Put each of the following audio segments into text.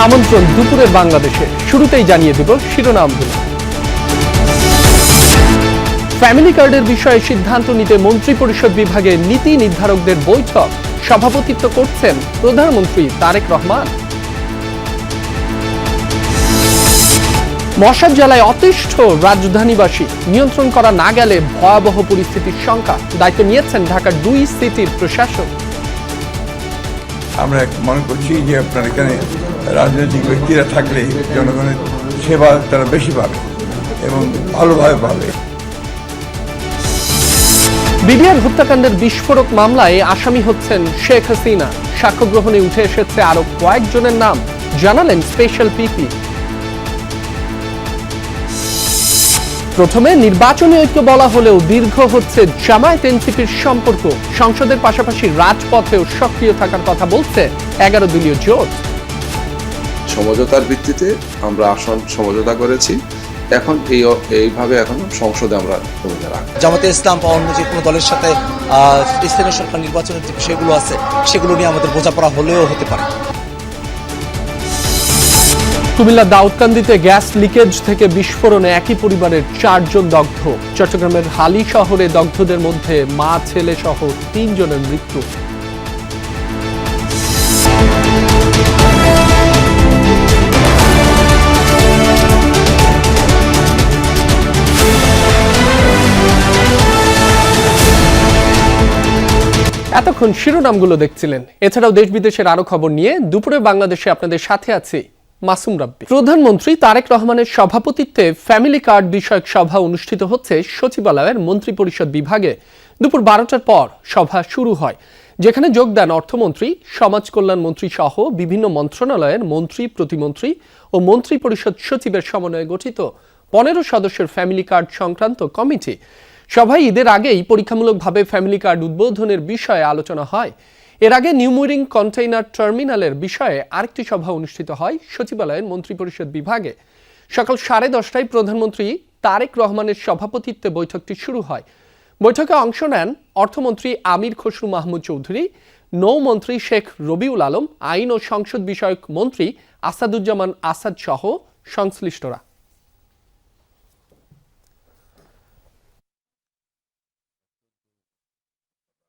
আমন্ত্রণ দুপুরের বাংলাদেশে। শুরুতেই জানিয়ে দেব শিরোনামগুলো। ফ্যামিলি কার্ডের বিষয়ে সিদ্ধান্ত নিতে মন্ত্রিপরিষদ বিভাগে নীতি নির্ধারকদের বৈঠক, সভাপতিত্ব করছেন প্রধানমন্ত্রী তারেক রহমান। মশার জ্বালায় অতিষ্ঠ রাজধানীবাসী, নিয়ন্ত্রণ করা না গেলে ভয়াবহ পরিস্থিতির শঙ্কা, দায়িত্ব নিয়েছেন ঢাকার 2 সিটির প্রশাসক। আমরা মনে করছি যে আপনার এখানে রাজনৈতিক ব্যক্তিরা থাকলে জনগণের সেবা তারা বেশি পাবে এবং ভালোভাবে পাবে। বিডিআর হত্যাকাণ্ডের বিস্ফোরক মামলায় আসামি হচ্ছেন শেখ হাসিনা। সাক্ষ্য গ্রহণে উঠে এসেছে আরো কয়েকজনের নাম, জানালেন স্পেশাল পিপি। প্রথমে নির্বাচনী ঐক্য বলা হলেও দীর্ঘ হচ্ছে জামায়াত এনসিপির সম্পর্ক। সংসদের পাশাপাশি রাজপথেও সক্রিয় থাকার কথা বলছে 11 দলীয় জোট। সমঝোতার ভিত্তিতে আমরা আসন সমঝোতা করেছি। এখন এইভাবে এখন সংসদে আমরা ভূমিকা রাখব। জামাতে ইসলাম বা অন্য যে কোনো দলের সাথে স্থানীয় সরকার নির্বাচনের যে বিষয়গুলো আছে সেগুলো নিয়ে আমাদের বোঝাপড়া হলেও হতে পারে। কুমিল্লার দাউদকান্দিতে গ্যাস লিকেজ থেকে বিস্ফোরণে একই পরিবারের 4 জন দগ্ধ। চট্টগ্রামের হালি শহরে দগ্ধদের মধ্যে মা ছেলে সহ 3 জনের মৃত্যু। এতক্ষণ শিরোনামগুলো দেখছিলেন। এছাড়াও দেশ বিদেশের আরো খবর নিয়ে দুপুরে বাংলাদেশে আপনাদের সাথে আছি মাসুম রাব্বি। প্রধানমন্ত্রী তারেক রহমানের সভাপতিত্বে ফ্যামিলি কার্ড বিষয়ক সভা অনুষ্ঠিত হচ্ছে সচিবালয়ের মন্ত্রিপরিষদ বিভাগে। দুপুর 12টার পর সভা শুরু হয়, যেখানে যোগ দেন অর্থমন্ত্রী, সমাজ কল্যাণ মন্ত্রী সহ বিভিন্ন মন্ত্রণালয়ের মন্ত্রী, প্রতিমন্ত্রী ও মন্ত্রিপরিষদ সচিবের সমন্বয়ে গঠিত 15 সদস্যের ফ্যামিলি কার্ড সংক্রান্ত কমিটি। সভায় ঈদের আগেই পরীক্ষামূলকভাবে ফ্যামিলি কার্ড উদ্বোধনের বিষয়ে আলোচনা হয়। এর আগে নিউমুরিং কন্টেইনার টার্মিনালের বিষয়ে আরেকটি সভা অনুষ্ঠিত হয় সচিবালয়ের মন্ত্রিপরিষদ বিভাগে। সকাল 10:30টায় প্রধানমন্ত্রী তারেক রহমানের সভাপতিত্বে বৈঠকটি শুরু হয়। বৈঠকে অংশ নেন অর্থমন্ত্রী আমির খসরু মাহমুদ চৌধুরী, নৌমন্ত্রী শেখ রবিউল আলম, আইন ও সংসদ বিষয়ক মন্ত্রী আসাদুজ্জামান আসাদ সহ সংশ্লিষ্টরা।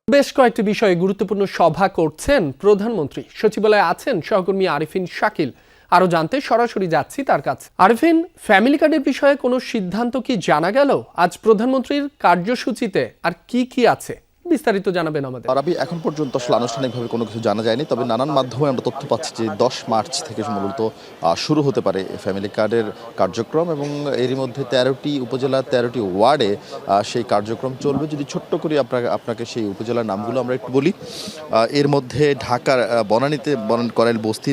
বেশ কয়েকটি বিষয়ে গুরুত্বপূর্ণ সভা করছেন প্রধানমন্ত্রী। সচিবালয়ে আছেন সহকর্মী আরিফিন শাকিল। আরো জানতে সরাসরি যাচ্ছি তার কাছে। আরিফিন, ফ্যামিলি কার্ডের বিষয়ে কোনো সিদ্ধান্ত কি জানা গেল আজ প্রধানমন্ত্রীর কার্যসূচিতে? আর কি কি আছে বিস্তারিত জানাবেন আমাদের। আরবি এখন পর্যন্ত আসলে আনুষ্ঠানিকভাবে কোনো কিছু জানা যায়নি, তবে নানান মাধ্যমে আমরা তথ্য পাচ্ছি যে 10 মার্চ থেকে মূলত শুরু হতে পারে ফ্যামিলি কার্ডের কার্যক্রম এবং এরই মধ্যে 13টি উপজেলা 13টি ওয়ার্ডে সেই কার্যক্রম চলবে। যদি ছোট্ট করে আপনাকে সেই উপজেলার নামগুলো আমরা একটু বলি, এর মধ্যে ঢাকার বনানীতে করাইল বস্তি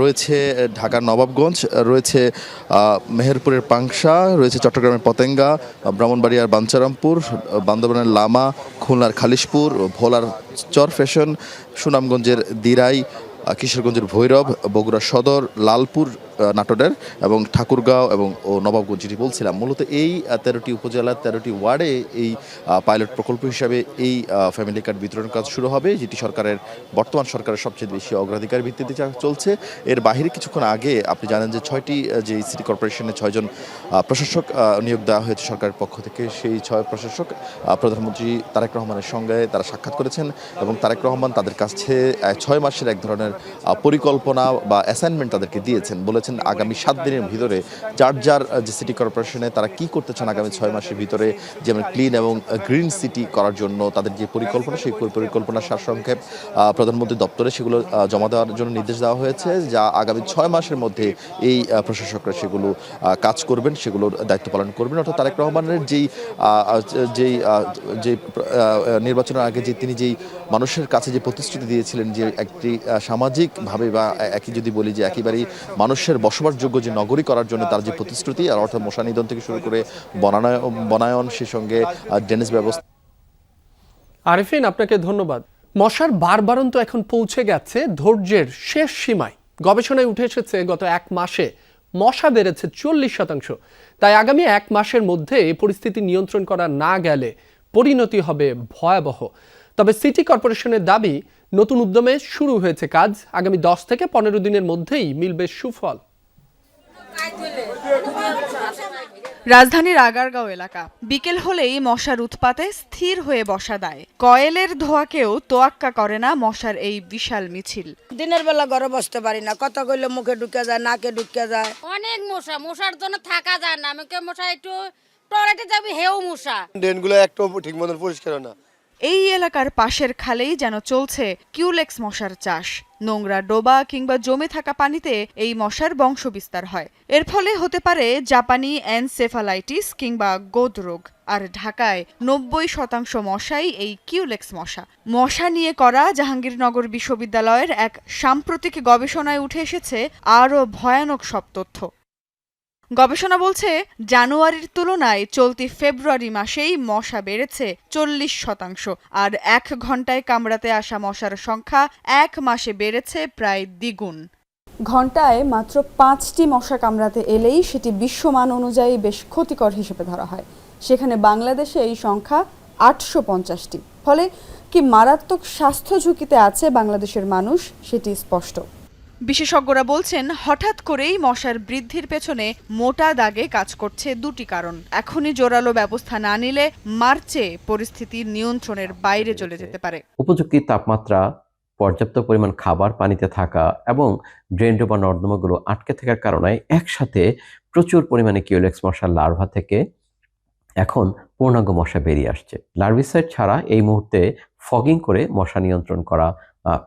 রয়েছে ঢাকার নবাবগঞ্জ, রয়েছে মেহেরপুরের পাংশা, রয়েছে চট্টগ্রামের পতেঙ্গা, ব্রাহ্মণবাড়িয়ার বাঞ্ছারামপুর, বান্দরবানের লামা, খুলনার খালিশপুর, ভোলার চরফ্যাশন, সুনামগঞ্জের দিরাই, কিশোরগঞ্জের ভৈরব, বগুড়া সদর, লালপুর নাটোরের এবং ঠাকুরগাঁও এবং নবাবগঞ্জ, যেটি বলছিলাম মূলত এই 13টি উপজেলার 13টি ওয়ার্ডে এই পাইলট প্রকল্প হিসাবে এই ফ্যামিলি কার্ড বিতরণ কাজ শুরু হবে, যেটি বর্তমান সরকারের সবচেয়ে বেশি অগ্রাধিকার ভিত্তিতে চলছে। এর বাহিরে কিছুক্ষণ আগে আপনি জানেন যে 6টি যে সিটি কর্পোরেশনে 6 জন প্রশাসক নিয়োগ দেওয়া হয়েছে সরকারের পক্ষ থেকে। সেই 6 প্রশাসক প্রধানমন্ত্রী তারেক রহমানের সঙ্গে তারা সাক্ষাৎ করেছেন এবং তারেক রহমান তাদের কাছে 6 মাসের এক ধরনের পরিকল্পনা বা অ্যাসাইনমেন্ট তাদেরকে দিয়েছেন। বলেছেন আগামী 7 দিনের ভিতরে যার যে সিটি কর্পোরেশনে তারা কি করতে চান আগামী 6 মাসের ভিতরে, যেমন ক্লিন এবং গ্রিন সিটি করার জন্য তাদের যে পরিকল্পনা, সেই পরিকল্পনার সারসংক্ষেপ প্রধানমন্ত্রী দপ্তরে সেগুলো জমা দেওয়ার জন্য নির্দেশ দেওয়া হয়েছে, যা আগামী 6 মাসের মধ্যে এই প্রশাসকরা সেগুলো কাজ করবেন, সেগুলোর দায়িত্ব পালন করবেন। অর্থাৎ তারেক রহমানের যেই নির্বাচনের আগে তিনি যেই মানুষের কাছে যে প্রতিশ্রুতি দিয়েছিলেন যে একটি সামাজিকভাবে বা একই যদি বলি যে একেবারেই মানুষের বসবাসযোগ্য যে নগরী করার জন্য তার যে প্রতিশ্রুতি, আর অর্থাৎ মশা নিধন থেকে শুরু করে বনায়ন, সেই সঙ্গে ড্রেনেজ ব্যবস্থা। আরিফিন, আপনাকে ধন্যবাদ। মশার বারবারন্ত এখন পৌঁছে গেছে ধৈর্যের শেষ সীমায়। গবেষণায় উঠে এসেছে গত 1 মাসে মশা বেড়েছে 40%। তাই আগামী 1 মাসের মধ্যে এই পরিস্থিতি নিয়ন্ত্রণ করা না গেলে পরিণতি হবে ভয়াবহ। তবে সিটি কর্পোরেশনের দাবি, নতুন উদ্যমে শুরু হয়েছে কাজ, আগামী 10 থেকে 15 দিনের মধ্যেই মিলবে সুফল। রাজধানীর আগারগাঁও এলাকা বিকেল হলেই মশার উৎপাতে স্থির হয়ে বসা দায়। কয়েলের ধোঁয়াকেও তোয়াক্কা করে না মশার এই বিশাল মিছিল। দিনের বেলা ঘরে বসতে পারি না, কথা কইলে মুখে ঢুকে যায়, নাকে ঢুকে যায়। অনেক মশার জন্য থাকা যায় না। আমাকে মশা একটু টয়লেটে যাবি, হেও মশা। ড্রেনগুলো একটু ঠিক মতন পরিষ্কার না। এই এলাকার পাশের খালেই যেন চলছে কিউলেক্স মশার চাষ। নোংরা ডোবা কিংবা জমে থাকা পানিতে এই মশার বংশ বিস্তার হয়। এর ফলে হতে পারে জাপানি এনসেফালাইটিস কিংবা গোদ রোগ। আর ঢাকায় 90% মশাই এই কিউলেক্স মশা। মশা নিয়ে করা জাহাঙ্গীরনগর বিশ্ববিদ্যালয়ের এক সাম্প্রতিক গবেষণায় উঠে এসেছে আরও ভয়ানক সব তথ্য। গবেষণা বলছে, জানুয়ারির তুলনায় চলতি ফেব্রুয়ারি মাসেই মশা বেড়েছে 40%, আর 1 ঘন্টায় কামড়াতে আসা মশার সংখ্যা 1 মাসে বেড়েছে প্রায় দ্বিগুণ। ঘন্টায় মাত্র 5টি মশা কামড়াতে এলেই সেটি বিশ্বমান অনুযায়ী বেশ ক্ষতিকর হিসেবে ধরা হয়। সেখানে বাংলাদেশে এই সংখ্যা 850টি। ফলে কি মারাত্মক স্বাস্থ্য ঝুঁকিতে আছে বাংলাদেশের মানুষ, সেটি স্পষ্ট। বিশেষজ্ঞরা বলছেন, হঠাৎ করেই মশার বৃদ্ধির পেছনে মোটা দাগে কাজ করছে দুটি কারণ। এখনই জোরালো ব্যবস্থা না নিলে মার্চে পরিস্থিতি নিয়ন্ত্রণের বাইরে চলে যেতে পারে। উপযুক্ত তাপমাত্রা, পর্যাপ্ত পরিমাণ খাবার পানিতে থাকা এবং ড্রেন বা নর্দমাগুলো আটকে থাকার কারণে একসাথে প্রচুর পরিমাণে কিউলেক্স মশার লার্ভা থেকে এখন পূর্ণাঙ্গ মশা বেরিয়ে আসছে। লার্ভিসাইড ছাড়া এই মুহূর্তে ফগিং করে মশা নিয়ন্ত্রণ করা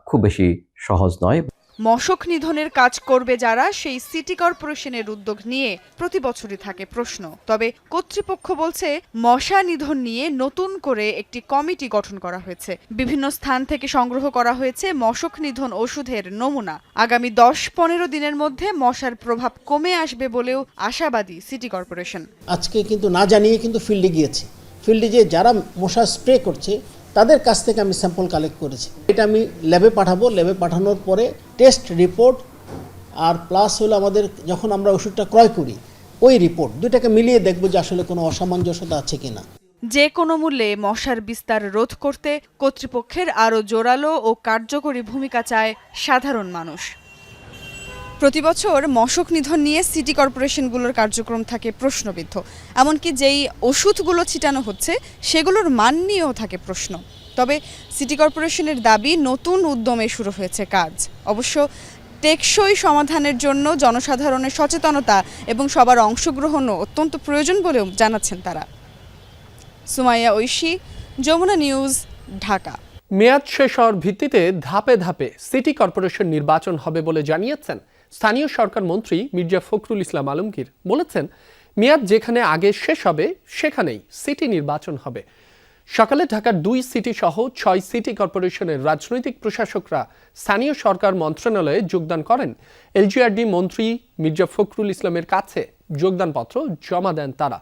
খুব বেশি সহজ নয়। মশক নিধনের কাজ করবে যারা, সেই সিটি কর্পোরেশনের উদ্যোগ নিয়ে প্রতি বছরই থাকে প্রশ্ন। তবে কর্তৃপক্ষ বলছে, মশা নিধন নিয়ে নতুন করে একটি কমিটি গঠন করা হয়েছে। বিভিন্ন স্থান থেকে সংগ্রহ করা হয়েছে মশক নিধন ওষুধের নমুনা। আগামী 10-15 দিনের মধ্যে মশার প্রভাব কমে আসবে বলেও আশাবাদী সিটি কর্পোরেশন। আজকে কিন্তু না জানিয়ে কিন্তু ফিল্ডে গিয়েছি। ফিল্ডে যে যারা মশা স্প্রে করছে তাদের কাছ থেকে আমি স্যাম্পল কালেক্ট করেছি। এটা আমি ল্যাবে পাঠাবো। ল্যাবে পাঠানোর পরে টেস্ট রিপোর্ট আর প্লাস হলো আমাদের যখন আমরা ওষুধটা ক্রয় করি ওই রিপোর্ট, দুটাকে মিলিয়ে দেখবো যে আসলে কোনো অসামঞ্জস্যতা আছে কিনা। যে কোনো মূল্যে মশার বিস্তার রোধ করতে কর্তৃপক্ষের আরও জোরালো ও কার্যকরী ভূমিকা চায় সাধারণ মানুষ। প্রতিবছর মশক নিধন নিয়ে সিটি কর্পোরেশনগুলোর কার্যক্রম থাকে প্রশ্নবিদ্ধ। এমনকি যেই ওষুধগুলো ছিটানো হচ্ছে সেগুলোর মান নিয়েও থাকে প্রশ্ন। তবে সিটি কর্পোরেশনের দাবি, নতুন উদ্যমে শুরু হয়েছে কাজ। অবশ্য টেকসই সমাধানের জন্য জনসাধারণের সচেতনতা এবং সবার অংশগ্রহণও অত্যন্ত প্রয়োজন বলেও জানাচ্ছেন তারা। সুমাইয়া ঐশী, যমুনা নিউজ, ঢাকা। মেয়াদ শেষ হওয়ার ভিত্তিতে ধাপে ধাপে সিটি কর্পোরেশন নির্বাচন হবে বলে জানিয়েছেন স্থানীয় সরকার মন্ত্রী মির্জা ফখরুল ইসলাম আলমগীর। বলেছেন, মেয়াদ যেখানে আগে শেষ হবে সেখানেই সিটি নির্বাচন হবে। সকালে ঢাকার 2 সিটি সহ 6 সিটি কর্পোরেশনের রাজনৈতিক প্রশাসকরা স্থানীয় সরকার মন্ত্রণালয়ে যোগদান করেন। এলজিআরডি মন্ত্রী মির্জা ফখরুল ইসলামের কাছে যোগদানপত্র জমা দেন তারা।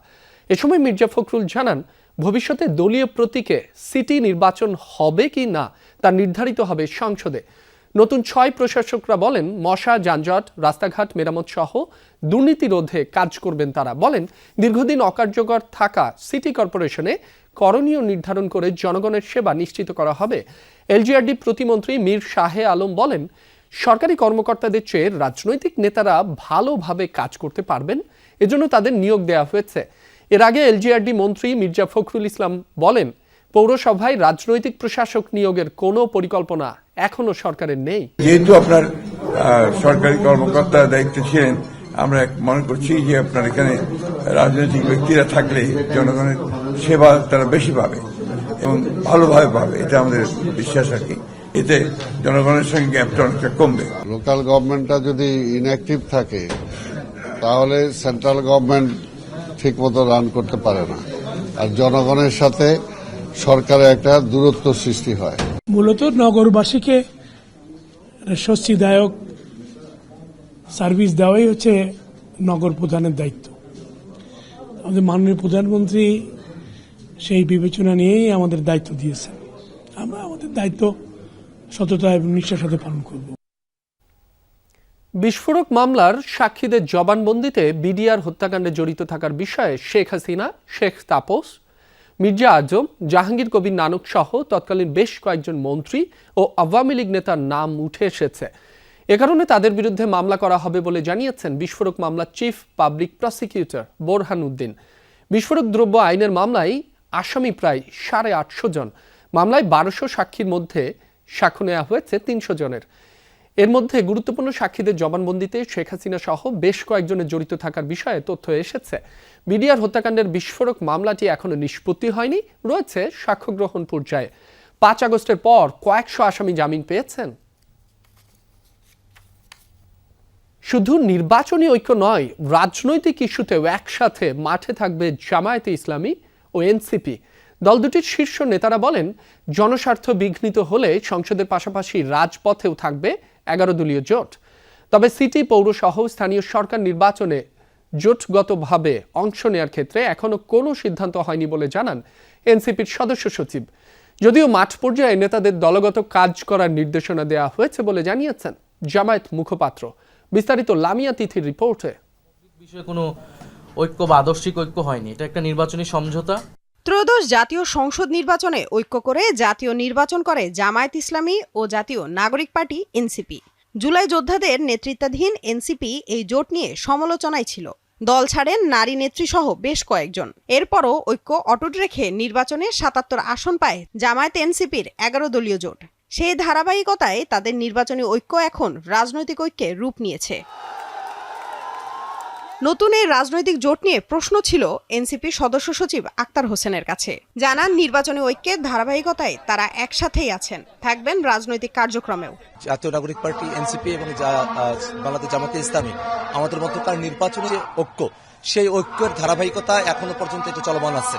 এ সময় মির্জা ফখরুল জানান, ভবিষ্যতে দলীয় প্রতীকে সিটি নির্বাচন হবে কি না তা নির্ধারিত হবে সংসদে। নতুন 6 প্রশাসকরা বলেন, মশা, যানজট, রাস্তাঘাট মেরামত সহ দুর্নীতি রোধে কাজ করবেন তারা। বলেন, দীর্ঘদিন অকার্যকর থাকা সিটি কর্পোরেশনে করণীয় নির্ধারণ করে জনগণের সেবা নিশ্চিত করা হবে। এলজিআরডি প্রতিমন্ত্রী মীর শাহে আলম বলেন, সরকারি কর্মকর্তাদের চেয়ে রাজনৈতিক নেতারা ভালোভাবে কাজ করতে পারবেন, এজন্য তাদের নিয়োগ দেওয়া হয়েছে। এর আগে এলজিআরডি মন্ত্রী মির্জা ফখরুল ইসলাম বলেন, পৌরসভায় রাজনৈতিক প্রশাসক নিয়োগের কোনো পরিকল্পনা এখনো সরকারের নেই। যেহেতু আপনার সরকারি কর্মকর্তা দায়িত্ব ছিলেন, আমরা মনে করছি যে আপনার এখানে রাজনৈতিক ব্যক্তিরা থাকলে জনগণের সেবা তারা বেশি পাবে এবং ভালোভাবে পাবে, এটা আমাদের বিশ্বাস আর কি। এতে জনগণের সঙ্গে গ্যাপটা অনেকটা কমবে। লোকাল গভর্নমেন্টটা যদি ইনঅ্যাক্টিভ থাকে তাহলে সেন্ট্রাল গভর্নমেন্ট ঠিক মতো রান করতে পারে না, আর জনগণের সাথে সরকারের একটা দূরত্ব সৃষ্টি হয়। মূলত নগরবাসীকে স্বস্তিদায়ক সার্ভিস দেওয়াই হচ্ছে নগর প্রধানের দায়িত্ব। আমাদের মাননীয় প্রধানমন্ত্রী সেই বিবেচনা নিয়েই আমাদের দায়িত্ব দিয়েছেন। আমরা আমাদের দায়িত্ব সততা এবং নিষ্ঠার সাথে পালন করব। বিস্ফোরক মামলার সাক্ষীদের জবানবন্দিতে বিডিআর হত্যাকাণ্ডে জড়িত থাকার বিষয়ে শেখ হাসিনা, শেখ তাপস, মির্জা আজম, জাহাঙ্গীর কবির নানক সহ তৎকালীন বেশ কয়েকজন মন্ত্রী ও আওয়ামী লীগ নেতার নাম উঠে এসেছে। এ কারণে তাদের বিরুদ্ধে মামলা করা হবে বলে জানিয়েছেন বিস্ফোরক মামলার chief public prosecutor Borhan Uddin. বিস্ফোরক দ্রব্য আইনের মামলায় আসামি প্রায় 850 জন। মামলায় 1200 সাক্ষীর মধ্যে সাক্ষ্য নেওয়া হয়েছে 300 জনের। এর মধ্যে গুরুত্বপূর্ণ সাক্ষীদের জবানবন্দিতে শেখ হাসিনা সহ বেশ কয়েকজনের জড়িত থাকার বিষয়ে তথ্য এসেছে। বিডিআর হত্যাকাণ্ডের বিস্ফোরক মামলাটি এখনো নিষ্পত্তি হয়নি, রয়েছে সাক্ষ্য গ্রহণ পর্যায়ে। 5 আগস্টের পর কয়েকশো আসামি জামিন পেয়েছেন। শুধু নির্বাচনী ঐক্য নয়, রাজনৈতিক ইস্যুতেও একসাথে মাঠে থাকবে জামায়াতে ইসলামী ও এনসিপি। দল দুটির শীর্ষ নেতারা বলেন, জনস্বার্থ বিঘ্নিত হলে সংসদের পাশাপাশি রাজপথেও থাকবে 11 দলীয় জোট। তবে সিটি, পৌরসহ স্থানীয় সরকার নির্বাচনে জোটগতভাবে অংশ নেওয়ার ক্ষেত্রে এখনো কোনো সিদ্ধান্ত হয়নি বলে জানান এনসিপির সদস্য সচিব। যদিও মাঠ পর্যায়ে নেতাদের দলগত কাজ করার নির্দেশনা দেওয়া হয়েছে বলে জানিয়েছেন জামায়াত মুখপাত্র। বিস্তারিত লামিয়া তিথির রিপোর্টে। বিষয়ে কোনো ঐক্য বা আদর্শিক ঐক্য হয়নি, এটা একটা নির্বাচনী সমঝোতা। ত্রয়োদশ জাতীয় সংসদ নির্বাচনে ঐক্য করে জাতীয় নির্বাচন করে জামায়াত ইসলামী ও জাতীয় নাগরিক পার্টি এনসিপি। জুলাই যোদ্ধাদের নেতৃত্বাধীন এনসিপি এই জোট নিয়ে সমালোচনায় ছিল। দল ছাড়েন নারী নেত্রী সহ বেশ কয়েকজন। এরপরও ঐক্য অটুট রেখে নির্বাচনে 77 আসন পায় জামায়াত এনসিপির 11 দলীয় জোট। সেই ধারাবাহিকতায় তাদের নির্বাচনী ঐক্য এখন রাজনৈতিক ঐক্যে রূপ নিয়েছে। নতুন এই রাজনৈতিক জোট নিয়ে প্রশ্ন ছিল এনসিপির সদস্য সচিব আক্তার হোসেনের কাছে। জানান, নির্বাচনী ঐক্যের ধারাবাহিকতায় তারা একসাথেই আছেন, থাকবেন রাজনৈতিক কার্যক্রমেও। জাতীয় নাগরিক পার্টি এনসিপি এবং বাংলাদেশ জামায়াতে ইসলামী আমাদের মধ্যকার নির্বাচনী যে ঐক্য, সেই ঐক্যের ধারাবাহিকতা এখনো পর্যন্ত এটা চলমান আছে।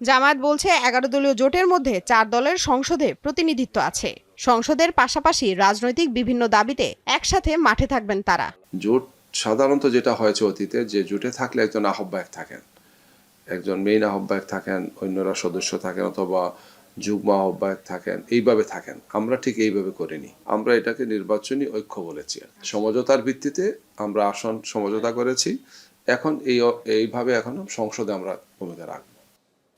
জামায়াত বলছে 11 দলীয় জোটের মধ্যে 4 দলের সংসদে প্রতিনিধিত্ব আছে। সংসদের পাশাপাশি রাজনৈতিক বিভিন্ন দাবিতে একসাথে মাঠে থাকবেন তারা। জোট সাধারণত যেটা হয়েছে অতীতে, যে জোটে থাকলে একজন আহ্বায়ক থাকেন, একজন মেইন আহ্বায়ক থাকেন, অন্যরা সদস্য থাকেন অথবা যুগ্ম আহ্বায়ক থাকেন, এইভাবে থাকেন। আমরা ঠিক এইভাবে করিনি, আমরা এটাকে নির্বাচনী ঐক্য বলেছি। সমঝোতার ভিত্তিতে আমরা আসন সমঝোতা করেছি। এখন এইভাবে এখনো সংসদে আমরা ভূমিকা রাখব।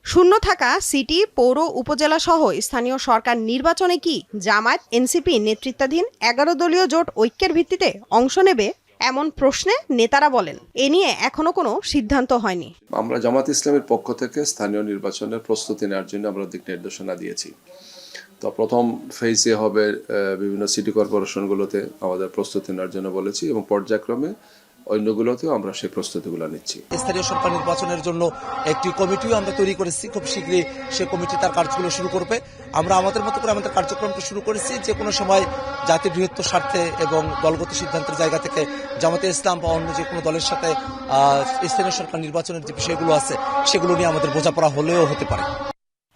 শূন্য থাকা সিটি, পৌর, উপজেলা সহ স্থানীয় সরকার নির্বাচনে কি জামায়াত এনসিপি নেতৃত্বাধীন 11 দলীয় জোট ঐক্যের ভিত্তিতে অংশ নেবে, এমন প্রশ্নে নেতারা বলেন এ নিয়ে এখনো কোনো সিদ্ধান্ত হয়নি। আমরা জামাত ইসলামের পক্ষ থেকে স্থানীয় নির্বাচনের প্রস্তুতি নেওয়ার জন্য আমরা দিক নির্দেশনা দিয়েছি। তো প্রথম ফেজে হবে বিভিন্ন সিটি কর্পোরেশনগুলোতে আমাদের প্রস্তুতি নেওয়ার জন্য বলেছি, এবং পর্যায়ক্রমে অন্যগুলোতেও আমরা সেই প্রস্তুতিগুলো নিচ্ছি। স্থানীয় সরকার নির্বাচনের জন্য একটি কমিটিও আমরা তৈরি করেছি। খুব শীঘ্রই সে কমিটি তার কাজগুলো শুরু করবে। আমরা আমাদের মতো করে আমাদের কার্যক্রমটা শুরু করেছি। যে কোনো সময় জাতির বৃহত্তর স্বার্থে এবং দলগত সিদ্ধান্তের জায়গা থেকে জামাতে ইসলাম বা অন্য যে কোনো দলের সাথে স্থানীয় সরকার নির্বাচনের যে বিষয়গুলো আছে সেগুলো নিয়ে আমাদের বোঝাপড়া হলেও হতে পারে।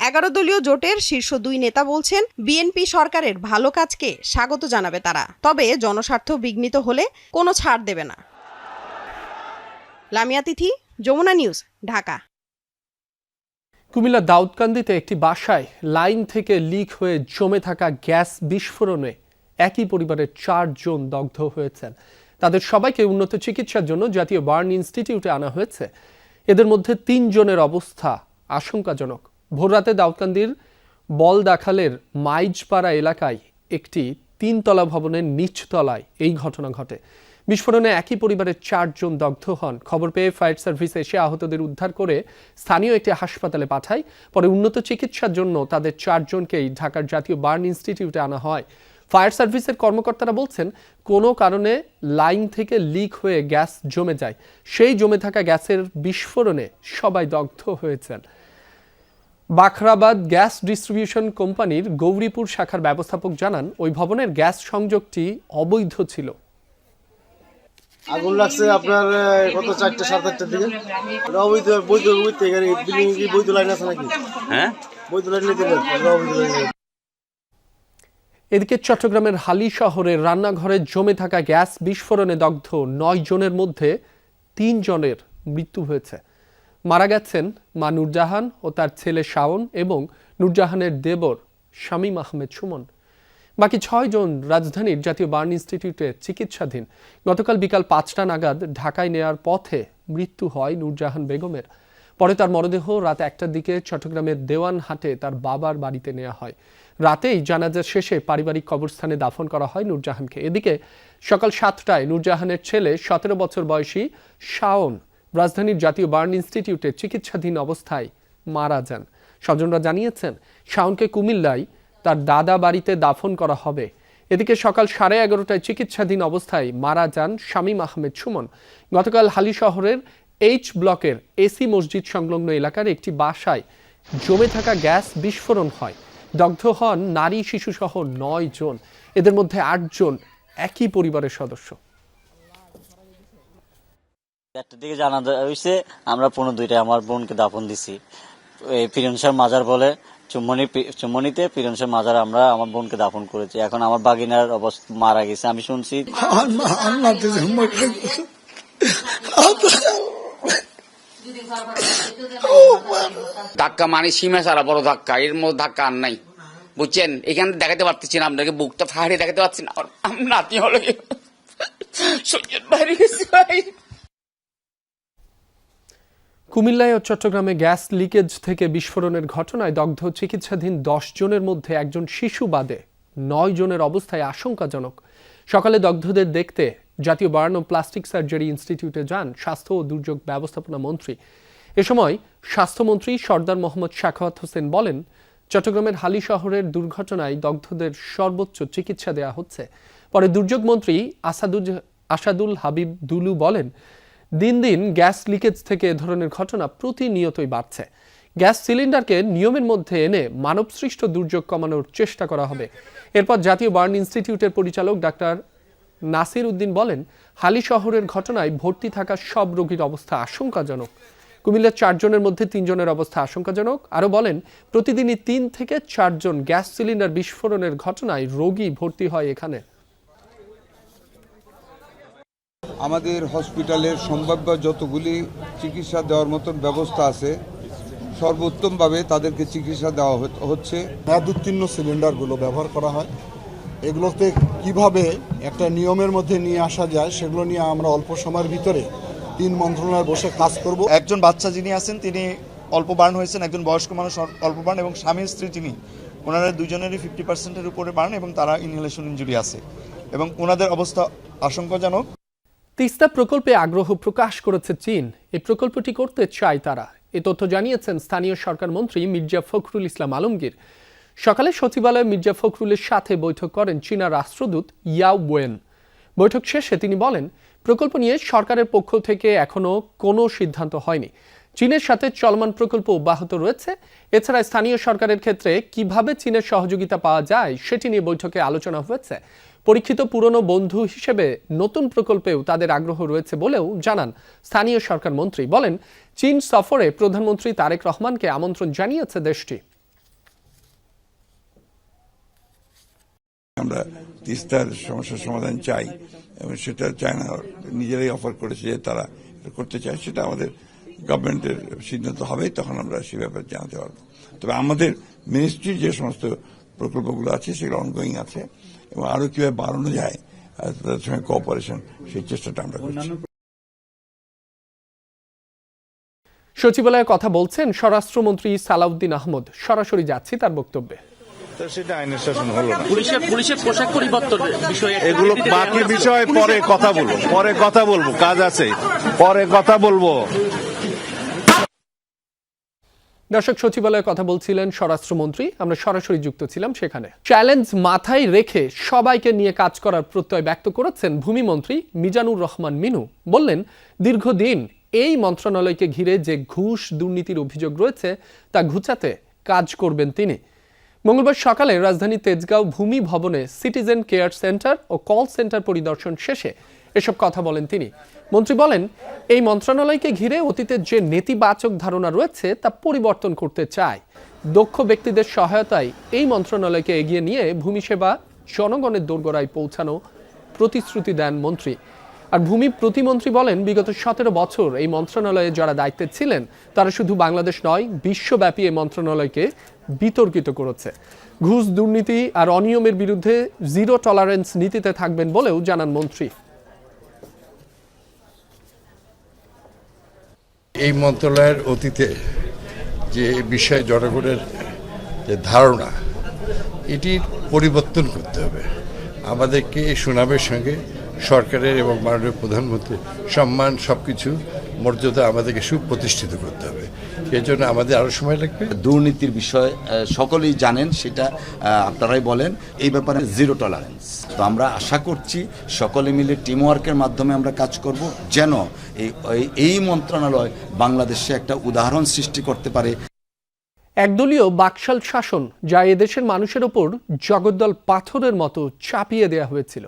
11 দলীয় জোটের শীর্ষ 2 নেতা বলছেন, বিএনপি সরকারের ভালো কাজকে স্বাগত জানাবে তারা, তবে জনস্বার্থ বিঘ্নিত হলে কোনো ছাড় দেবে না। লামিয়া তিথি, যমুনা নিউজ, ঢাকা। কুমিল্লার দাউদকান্দিতে একটি বাসায় লাইন থেকে লিক হয়ে জমে থাকা গ্যাস বিস্ফোরণে একই পরিবারের 4 জন দগ্ধ হয়েছেন। তাদের সবাইকে উন্নত চিকিৎসার জন্য জাতীয় বার্ন ইনস্টিটিউটে আনা হয়েছে। এদের মধ্যে 3 জনের অবস্থা আশঙ্কাজনক। ভোররাতে দাউদকান্দির বলদাখালের মাইজপাড়া এলাকায় একটি 3তলা ভবনের নিচতলায় এই ঘটনা ঘটে। বিস্ফোরণে একই পরিবারের 4 জন দগ্ধ হন। খবর পেয়ে ফায়ার সার্ভিস এসে আহতদের উদ্ধার করে স্থানীয় একটি হাসপাতালে পাঠায়। পরে উন্নত চিকিৎসার জন্য তাদের 4 জনকেই ঢাকার জাতীয় বার্ন ইনস্টিটিউটে আনা হয়। ফায়ার সার্ভিসের কর্মকর্তারা বলছেন, কোনো কারণে লাইন থেকে লিক হয়ে গ্যাস জমে যায়। সেই জমে থাকা গ্যাসের বিস্ফোরণে সবাই দগ্ধ হয়েছেন। বাখরাবাদ গ্যাস ডিস্ট্রিবিউশন কোম্পানির গৌরীপুর শাখার ব্যবস্থাপক জানান, ওই ভবনের গ্যাস সংযোগটি অবৈধ ছিল। আগুন লাগছে আপনার কত 4টা 7:30টার দিকে। অবৈধ বৈধ বিল্ডিং কি বৈধ লাইন আছে নাকি? হ্যাঁ, বৈধ লাইন নিতে হবে। এদিকে চট্টগ্রামের হালি শহরের রান্নাঘরে জমে থাকা গ্যাস বিস্ফোরণে দগ্ধ 9 জনের মধ্যে 3 জনের মৃত্যু হয়েছে। মারা গেছেন মা নূরজাহান ও তার ছেলে শাওন এবং নূরজাহানের দেবর শামীম আহমেদ সুমন। বাকি 6 জন রাজধানীর জাতীয় বার্ন ইনস্টিটিউটে চিকিৎসাধীন। গতকাল বিকাল 5টা নাগাদ ঢাকায় নেয়ার পথে মৃত্যু হয় নূরজাহান বেগমের। পরে তার মরদেহ রাত 1টার দিকে চট্টগ্রামের দেওয়ানহাটে তার বাবার বাড়িতে নেওয়া হয়। রাতেই জানাজা শেষে পারিবারিক কবরস্থানে দাফন করা হয় নূরজাহানকে। এদিকে সকাল 7টায় নূরজাহানের ছেলে 17 বছর বয়সী শাওন রাজধানীর জাতীয় বার্ন ইনস্টিটিউটে চিকিৎসাধীন অবস্থায় মারা যান। স্বজনরা জানিয়েছেন, শাওনকে কুমিল্লায় তার দাদা বাড়িতে দাফন করা হবে। এদিকে সকাল 11:30টায় চিকিৎসাধীন অবস্থায় মারা যান শামীম আহমেদ সুমন। গতকাল হালি শহরের এইচ ব্লকের এসি মসজিদ সংলগ্ন এলাকার একটি বাসায় জমে থাকা গ্যাস বিস্ফোরণ হয়। দগ্ধ হন নারী শিশুসহ 9 জন, এদের মধ্যে 8 জন একই পরিবারের সদস্য। একটা দিকে জানা হয়েছে, আমরা 15-2টায় আমার বোনকে দাফন দিছি পিরনসার মাজার বলে চুম্মনিতে পিরনসার মাজার আমরা আমার বোনকে দাফন করেছি। এখন আমার বাগিনার অবস্থা মারা গেছে আমি শুনছি। ধাক্কা মানে সীমা সারা বড় ধাক্কা, এর মধ্যে ধাক্কা আর নাই, বুঝছেন? এখানে দেখাতে পারতেছি না আপনাকে, বুকটা ফাড়িয়ে দেখাতে পারছি না। নাতি হলো বাইরে গেছে ভাই। কুমিল্লায় ও চট্টগ্রামে গ্যাস লিকেজ থেকে বিস্ফোরণের ঘটনায় দগ্ধ চিকিৎসাধীন 10 জনের মধ্যে একজন শিশু বাদে 9 জনের অবস্থায় আশঙ্কাজনক। সকালে দগ্ধদের দেখতে জাতীয় বার্ন ও প্লাস্টিক সার্জারি ইনস্টিটিউটে যান স্বাস্থ্য ও দুর্যোগ ব্যবস্থাপনা মন্ত্রী। এ সময় স্বাস্থ্যমন্ত্রী সরদার মোহাম্মদ সাখাওয়াত হোসেন বলেন, চট্টগ্রামের হালি শহরের দুর্ঘটনায় দগ্ধদের সর্বোচ্চ চিকিৎসা দেওয়া হচ্ছে। পরে দুর্যোগ মন্ত্রী আসাদুল হাবিব দুলু বলেন, দিন দিন গ্যাস লিকেজ থেকে এ ধরনের ঘটনা প্রতিনিয়তই বাড়ছে। গ্যাস সিলিন্ডারকে নিয়মের মধ্যে এনে মানবসৃষ্ট দুর্যোগ কমানোর চেষ্টা করা হবে। এরপর জাতীয় বার্ন ইনস্টিটিউটের পরিচালক ডাক্তার নাসির উদ্দিন বলেন, হালি শহরের ঘটনায় ভর্তি থাকা সব রোগীর অবস্থা আশঙ্কাজনক। কুমিল্লার 4 জনের মধ্যে 3 জনের অবস্থা আশঙ্কাজনক। আরও বলেন, প্রতিদিনই 3 থেকে 4 জন গ্যাস সিলিন্ডার বিস্ফোরণের ঘটনায় রোগী ভর্তি হয় এখানে। আমাদের হসপিটালের সম্ভাব্য যতগুলি চিকিৎসা দেওয়ার মতন ব্যবস্থা আছে সর্বোত্তমভাবে তাদেরকে চিকিৎসা দেওয়া হচ্ছে। মেয়াদোত্তীর্ণ সিলিন্ডারগুলো ব্যবহার করা হয়, এগুলোতে কিভাবে একটা নিয়মের মধ্যে নিয়ে আসা যায় সেগুলো নিয়ে আমরা অল্প সময়ের ভিতরে 3 মন্ত্রণালয়ে বসে কাজ করব। একজন বাচ্চা যিনি আছেন তিনি অল্প বার্ন হয়েছেন, একজন বয়স্ক মানুষ অল্প বার্ন, এবং স্বামী স্ত্রী যিনি ওনারা দুজনেরই 50%-এর উপরে বার্ন এবং তারা ইনহেলেশন ইনজুরি আছে এবং ওনাদের অবস্থা আশঙ্কাজনক। তিস্তা প্রকল্পে আগ্রহ প্রকাশ করেছে চীন। এই প্রকল্পটি করতে চায় তারা। এ তথ্য জানিয়েছেন স্থানীয় সরকার মন্ত্রী মির্জা ফখরুল ইসলাম আলমগীর। সকালে সচিবালয়ে মির্জা ফখরুলের সাথে বৈঠক করেন চীনা রাষ্ট্রদূত ইয়াও ওয়েন। বৈঠক শেষে তিনি বলেন, প্রকল্প নিয়ে সরকারের পক্ষ থেকে এখনো কোনো সিদ্ধান্ত হয়নি। চীনের সাথে চলমান প্রকল্প অব্যাহত রয়েছে। এছাড়া স্থানীয় সরকারের ক্ষেত্রে কিভাবে চীনের সহযোগিতা পাওয়া যায় সেটি নিয়ে বৈঠকে আলোচনা হয়েছে। পরীক্ষিত পুরনো বন্ধু হিসেবে নতুন প্রকল্পেও তাদের আগ্রহ রয়েছে বলেও জানান স্থানীয় সরকার মন্ত্রী। বলেন, চীন সফরে প্রধানমন্ত্রী তারেক রহমানকে আমন্ত্রণ জানিয়েছে দেশটি। আমরা তিস্তার সমস্যার সমাধান চাই এবং সেটা চায়না নিজেরাই অফার করেছে যে তারা করতে চায়। সেটা আমাদের গভর্নমেন্টের সিদ্ধান্ত হবে, তখন আমরা সে ব্যাপারে জানাতে পারবো। তবে আমাদের মিনিস্ট্রির যে সমস্ত প্রকল্পগুলো আছে সেগুলো অনগোয়িং আছে এবং আরো কিভাবে বাড়ানো যায় তাদের সঙ্গে কোঅপারেশন, সেই চেষ্টাটা আমরা করছি। সচিবালয়ে কথা বলছেন স্বরাষ্ট্রমন্ত্রী সালাউদ্দিন আহমদ। সরাসরি যাচ্ছি তার বক্তব্যে। সেটা আইনের শাসন হলো না। পুলিশের পোশাক পরিবর্তনের বিষয়ে এগুলো বাকি বিষয়ে পরে কথা বলবো, কাজ আছে, পরে কথা বলবো। দর্শক, সচিবালয়ে কথা বলছিলেন স্বরাষ্ট্রমন্ত্রী। আমরা সরাসরি যুক্ত ছিলাম সেখানে। চ্যালেঞ্জ মাথায় রেখে সবাইকে নিয়ে কাজ করার প্রত্যয় ব্যক্ত করেছেন ভূমিমন্ত্রী মিজানুর রহমান মিনু। বললেন, দীর্ঘদিন এই মন্ত্রণালয়কে ঘিরে যে ঘুষ দুর্নীতির অভিযোগ রয়েছে তা ঘুচাতে কাজ করবেন তিনি। মঙ্গলবার সকালে রাজধানী তেজগাঁও ভূমি ভবনে সিটিজেন কেয়ার সেন্টার ও কল সেন্টার পরিদর্শন শেষে এসব কথা বলেন তিনি। মন্ত্রী বলেন, এই মন্ত্রণালয়কে ঘিরে অতীতের যে নেতিবাচক ধারণা রয়েছে তা পরিবর্তন করতে চায়। দক্ষ ব্যক্তিদের সহায়তায় এই মন্ত্রণালয়কে এগিয়ে নিয়ে ভূমি সেবা জনগণের দোরগোড়ায় পৌঁছানো প্রতিশ্রুতি দেন মন্ত্রী। আর ভূমি প্রতিমন্ত্রী বলেন, বিগত 17 বছর এই মন্ত্রণালয়ে যারা দায়িত্বে ছিলেন তারা শুধু বাংলাদেশ নয়, বিশ্বব্যাপী এই মন্ত্রণালয়কে বিতর্কিত করেছে। ঘুষ দুর্নীতি আর অনিয়মের বিরুদ্ধে জিরো টলারেন্স নীতিতে থাকবেন বলেও জানান মন্ত্রী। এই মন্ত্রণালয়ের অতীতে যে বিষয়ে জনগণের যে ধারণা এটির পরিবর্তন করতে হবে। আমাদেরকে এই সুনামের সঙ্গে সরকারের এবং মাননীয় প্রধানমন্ত্রীর সম্মান সবকিছু মর্যাদা আমাদেরকে সুপ্রতিষ্ঠিত করতে হবে। এর জন্য আমাদের আরো সময় লাগবে। দুর্নীতির বিষয় সকলেই জানেন, সেটা আপনারাই বলেন। এই ব্যাপারে জিরো টলারেন্স। তো আমরা আশা করছি সকলে মিলে টিমওয়ার্কের মাধ্যমে আমরা কাজ করব, যেন এই মন্ত্রণালয় বাংলাদেশে একটা উদাহরণ সৃষ্টি করতে পারে। একদলীয় বাকশাল শাসন, যা এদেশের মানুষের ওপর জগদ্দল পাথরের মতো চাপিয়ে দেওয়া হয়েছিল,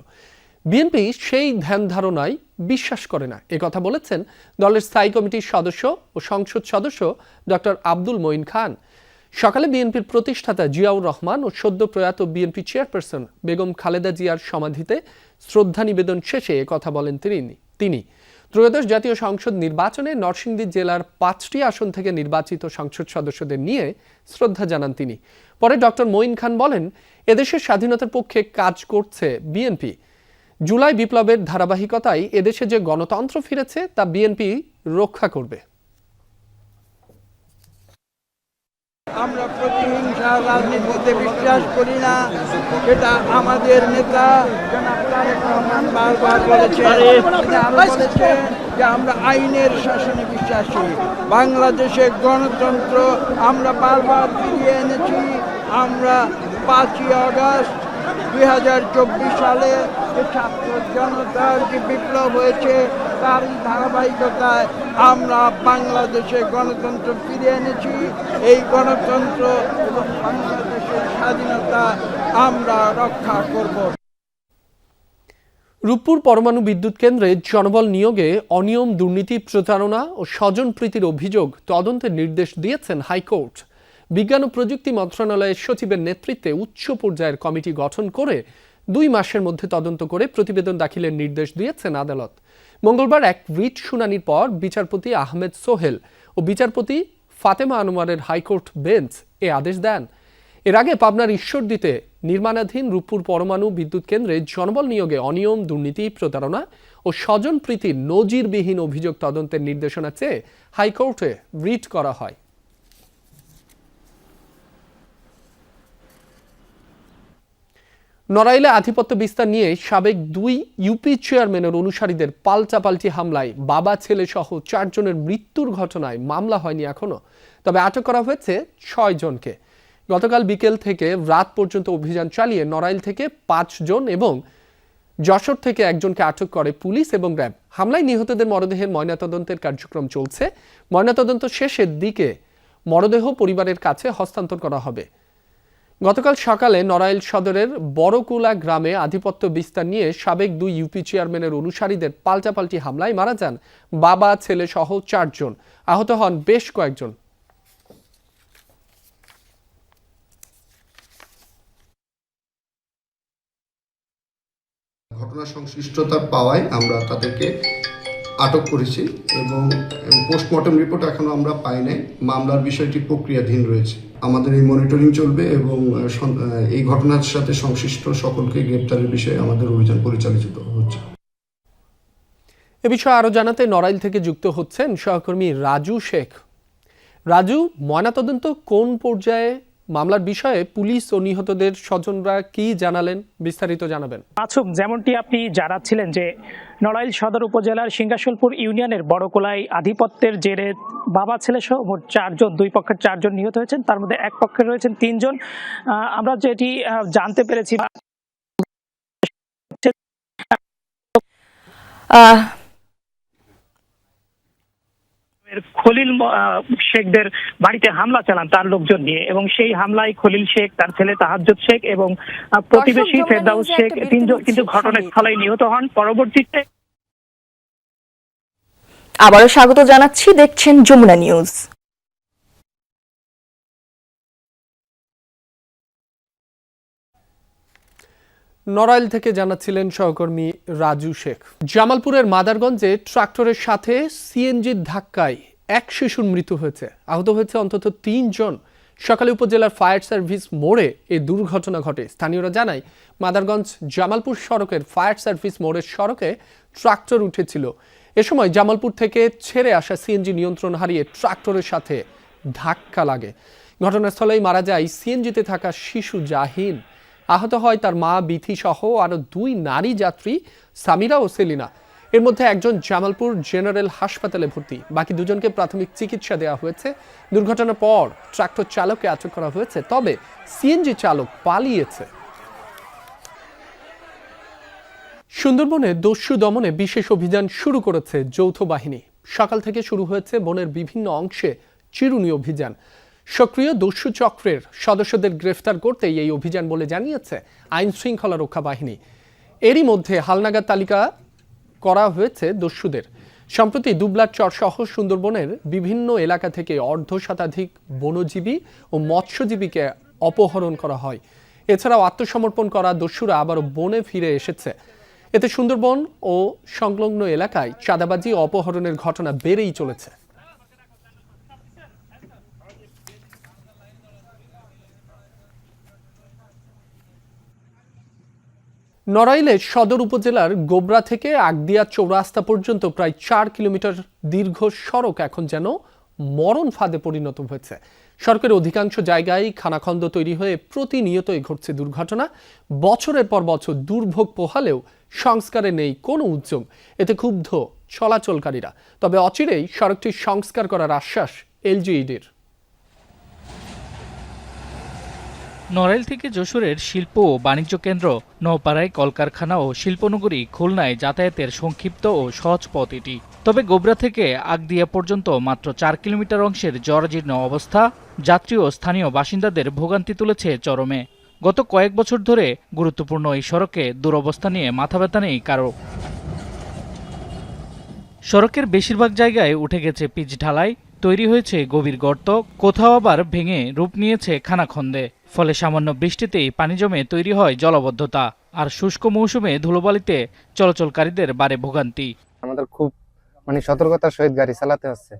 বিএনপি সেই ধ্যান ধারণায় বিশ্বাস করে না। একথা বলেছেন দলের স্থায়ী কমিটির সদস্য ও সংসদ সদস্য ডক্টর আব্দুল মঈন খান। সকালে বিএনপির প্রতিষ্ঠাতা জিয়াউর রহমান ও সদ্য প্রয়াত বিএনপি চেয়ারপারসন বেগম খালেদা জিয়ার সমাধিতে শ্রদ্ধা নিবেদন শেষে একথা বলেন তিনি। ত্রয়োদশ জাতীয় সংসদ নির্বাচনে নরসিংদী জেলার 5টি আসন থেকে নির্বাচিত সংসদ সদস্যদের নিয়ে শ্রদ্ধা জানান তিনি। পরে ডক্টর মঈন খান বলেন, এদেশের স্বাধীনতার পক্ষে কাজ করছে বিএনপি। জুলাই বিপ্লবের ধারাবাহিকতায় এদেশে যে গণতন্ত্র ফিরেছে তা বিএনপি রক্ষা করবে। আমরা প্রতিহিংসা রাজনীতিতে বিশ্বাস করি না, সেটা আমাদের নেতা জনাব তারেক রহমান বারবার বলেছেন। যে আমরা আইনের শাসনে বিশ্বাসী। বাংলাদেশে গণতন্ত্র আমরা বারবার ফিরিয়ে এনেছি। আমরা 5ই আগস্ট 2024 সালে যে ছাত্র জনতার যে বিপ্লব হয়েছে তারই ধারাবাহিকতায় আমরা বাংলাদেশে গণতন্ত্র ফিরিয়ে এনেছি। এই গণতন্ত্র এবং বাংলাদেশের স্বাধীনতা আমরা রক্ষা করব। রূপপুর পরমাণু বিদ্যুৎ কেন্দ্রে জনবল নিয়োগে অনিয়ম, দুর্নীতি, প্রতারণা ও স্বজনপ্রীতির অভিযোগ তদন্তের নির্দেশ দিয়েছেন হাইকোর্ট। বিজ্ঞান ও প্রযুক্তি মন্ত্রণালয়ের সচিবের নেতৃত্বে উচ্চ পর্যায়ের কমিটি গঠন করে 2 মাসের মধ্যে তদন্ত করে প্রতিবেদন দাখিলের নির্দেশ দিয়েছেন আদালত। মঙ্গলবার এক রিট শুনানির পর বিচারপতি আহমেদ সোহেল ও বিচারপতি ফাতেমা আনোয়ারের হাইকোর্ট বেঞ্চ এ আদেশ দেন। এর আগে পাবনার ঈশ্বরদীতে নির্মাণাধীন রূপপুর পরমাণু বিদ্যুৎ কেন্দ্রে জনবল নিয়োগে অনিয়ম, দুর্নীতি, প্রতারণা ও স্বজনপ্রীতির নজিরবিহীন অভিযোগ তদন্তের নির্দেশনা চেয়ে হাইকোর্টে রিট করা হয়। নড়াইলে আধিপত্য বিস্তার নিয়ে সাবেক 2 ইউপি চেয়ারম্যানের অনুসারীদের পাল্টাপাল্টি হামলায় বাবা ছেলে সহ 4 জনের মৃত্যুর ঘটনায় মামলা হয়নি এখনো, তবে আটক করা হয়েছে 6 জনকে। গতকাল বিকেল থেকে রাত পর্যন্ত অভিযান চালিয়ে নড়াইল থেকে 5 জন এবং যশোর থেকে 1 জনকে আটক করে পুলিশ এবং র্যাব। হামলায় নিহতদের মরদেহের ময়নাতদন্তের কার্যক্রম চলছে। ময়নাতদন্ত শেষের দিকে মরদেহ পরিবারের কাছে হস্তান্তর করা হবে। গতকাল সকালে নড়াইল সদরের বড়কুলা গ্রামে আধিপত্য বিস্তার নিয়ে সাবেক 2 ইউপি চেয়ারম্যানের অনুসারীদের পাল্টাপাল্টি হামলায় মারা যান বাবা ছেলে সহ 4 জন, আহত হন বেশ কয়েকজন। ঘটনা সংশ্লিষ্টতা পাওয়ায় আমরা তাদেরকে আটক করেছি এবং পোস্টমর্টম রিপোর্ট এখনো আমরা পাই নাই। মামলার বিষয়টি প্রক্রিয়াধীন রয়েছে। আমাদের এই মনিটরিং চলবে এবং এই ঘটনার সাথে সংশ্লিষ্ট সকলকে গ্রেপ্তারের বিষয়ে আমাদের অভিযান পরিচালিত হচ্ছে। এ বিষয়ে আরো জানাতে নড়াইল থেকে যুক্ত হচ্ছেন সহকর্মী রাজু শেখ। রাজু, ময়নাতদন্ত কোন পর্যায়ে? মামলার বিষয়ে পুলিশ ও নিহতদের স্বজনরা কি জানালেন, বিস্তারিত জানাবেন। মাসুম, যেমনটি আপনি জানাচ্ছিলেন যে নড়াইল সদর উপজেলার সিংহাসলপুর ইউনিয়নের বড়কোলায় আধিপত্যের জেরে বাবা ছেলে সহ মোট 4 জন, 2 পক্ষের 4 জন নিহত হয়েছেন। তার মধ্যে এক পক্ষে রয়েছেন 3 জন। আমরা যেটি জানতে পেরেছি খলিল শেখদের বাড়িতে হামলা চালান তার লোকজন নিয়ে, এবং সেই হামলায় খলিল শেখ, তার ছেলে তাহাজ্জুদ শেখ এবং প্রতিবেশী ফেরদাউস শেখ 3 জন কিন্তু ঘটনাস্থলেই নিহত হন। পরবর্তীতে আবারও স্বাগত জানাচ্ছি, দেখছেন যমুনা নিউজ। নড়াইল থেকে জানাচ্ছিলেন সহকর্মী রাজু শেখ। জামালপুরের মাদারগঞ্জে ট্রাক্টরের সাথে সিএনজির ধাক্কায় 1 শিশুর মৃত্যু হয়েছে, আহত হয়েছে অন্তত 3 জন। সকালে উপজেলার ফায়ার সার্ভিস মোড়ে এই দুর্ঘটনা ঘটে। স্থানীয়রা জানায়, মাদারগঞ্জ জামালপুর সড়কের ফায়ার সার্ভিস মোড়ের সড়কে ট্রাক্টর উঠেছিল। এ সময় জামালপুর থেকে ছেড়ে আসা সিএনজি নিয়ন্ত্রণ হারিয়ে ট্রাক্টরের সাথে ধাক্কা লাগে। ঘটনাস্থলেই মারা যায় সিএনজিতে থাকা শিশু জাহিন। আহত হয় তার মা বিথি সহ আরো 2 নারী যাত্রী সামিরা ও সেলিনা। এর মধ্যে একজন জামালপুর জেনারেল হাসপাতালে ভর্তি, বাকি 2 জনকে প্রাথমিক চিকিৎসা দেওয়া হয়েছে। দুর্ঘটনার পর ট্রাক্টর চালককে আটক করা হয়েছে, তবে সিএনজি চালক পালিয়েছে। সুন্দরবনে দস্যু দমনে বিশেষ অভিযান শুরু করেছে যৌথ বাহিনী। সকাল থেকে শুরু হয়েছে বনের বিভিন্ন অংশে চিরুনি অভিযান। সক্রিয় দস্যু চক্রের সদস্যদের গ্রেফতার করতেই এই অভিযান বলে জানিয়েছে আইন শৃঙ্খলা রক্ষা বাহিনী। এরই মধ্যে হালনাগাদ তালিকা করা হয়েছে দস্যুদের। সম্প্রতি দুবলার চর সহ সুন্দরবনের বিভিন্ন এলাকা থেকে 1/2 শতাধিক বনজীবী ও মৎস্যজীবীকে অপহরণ করা হয়। এছাড়াও আত্মসমর্পণ করা দস্যুরা আবারও বনে ফিরে এসেছে। এতে সুন্দরবন ও সংলগ্ন এলাকায় চাঁদাবাজি ও অপহরণের ঘটনা বেড়েই চলেছে। নড়াইলের সদর উপজেলার গোবরা থেকে আগদিয়া চৌরাস্তা পর্যন্ত প্রায় 4 কিলোমিটার দীর্ঘ সড়ক এখন যেন মরণ ফাঁদে পরিণত হয়েছে। সড়কের অধিকাংশ জায়গায় খানাখন্দ তৈরি হয়ে প্রতিনিয়তই ঘটছে দুর্ঘটনা। বছরের পর বছর দুর্ভোগ পোহালেও সংস্কারে নেই কোনো উদ্যম। এতে ক্ষুব্ধ চলাচলকারীরা। তবে অচিরেই সড়কটি সংস্কার করার আশ্বাস এলজিইডির। নড়াইল থেকে যশোরের শিল্প ও বাণিজ্য কেন্দ্র নওপাড়ায় কলকারখানা ও শিল্পনগরী খুলনায় যাতায়াতের সংক্ষিপ্ত ও সহজ পথ এটি। তবে গোবরা থেকে আগদিয়া পর্যন্ত মাত্র 4 কিলোমিটার অংশের জরাজীর্ণ অবস্থা যাত্রী ও স্থানীয় বাসিন্দাদের ভোগান্তি তুলেছে চরমে। গত কয়েক বছর ধরে গুরুত্বপূর্ণ এই সড়কে দুরবস্থা নিয়ে মাথা ব্যথা নেই কারো। সড়কের বেশিরভাগ জায়গায় উঠে গেছে পিচ ঢালাই, তৈরি হয়েছে গভীর গর্ত, কোথাও আবার ভেঙে রূপ নিয়েছে খানাখন্দে। ফলে সামান্য বৃষ্টিতেই পানি জমে তৈরি হয় জলাবদ্ধতা। আর শুষ্ক মৌসুমে ধুলোবালিতে চলাচলকারীদের বাড়ে ভোগান্তি। আমাদের খুব সতর্কতার সহিত গাড়ি চালাতে হচ্ছে।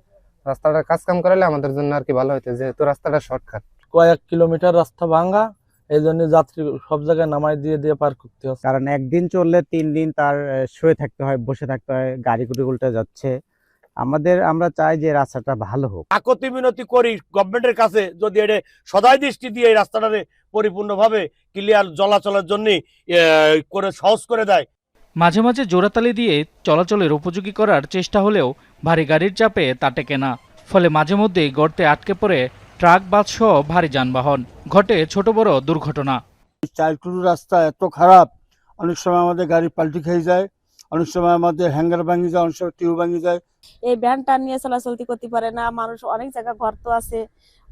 রাস্তাটা কাজ কাম করালে আমাদের জন্য আর কি ভালো হইতো, যেহেতু রাস্তাটা শর্টকাট। কয়েক কিলোমিটার রাস্তা ভাঙা, এই জন্য যাত্রী সব জায়গায় নামাই দিয়ে পার করতে হচ্ছে। কারণ একদিন চললে 3 দিন তার শুয়ে থাকতে হয়, বসে থাকতে হয়, গাড়ি উল্টে যাচ্ছে। আমরা চাই যে রাস্তাটা ভালো হোক। আকতি মিনতি করি গভর্নমেন্টের কাছে, যদি এটা সদাই দৃষ্টি দিয়ে এই রাস্তাটারে পরিপূর্ণভাবে ক্লিয়ার চলাচলের জন্য করে সহজ করে দেয়। মাঝে মাঝে জোড়াতালি দিয়ে চলাচলের উপযোগী করার চেষ্টা হলেও ভারী গাড়ির চাপে তা টেকে না। ফলে মাঝে মধ্যেই গর্তে আটকে পড়ে ট্রাক বাস সহ ভারী যানবাহন। ঘটে ছোট বড় দুর্ঘটনা। চালটুরু রাস্তা এত খারাপ, অনেক সময় আমাদের গাড়ি পাল্টি খেয়ে যায়, অনেক সময় আমাদের হ্যাঙ্গার ভাঙি যায়, অনেক সময় টিউব ভাঙি যায়। এই ভ্যানটা নিয়ে চলাচলতি করতে পারে না মানুষ, অনেক জায়গা গর্ত আছে,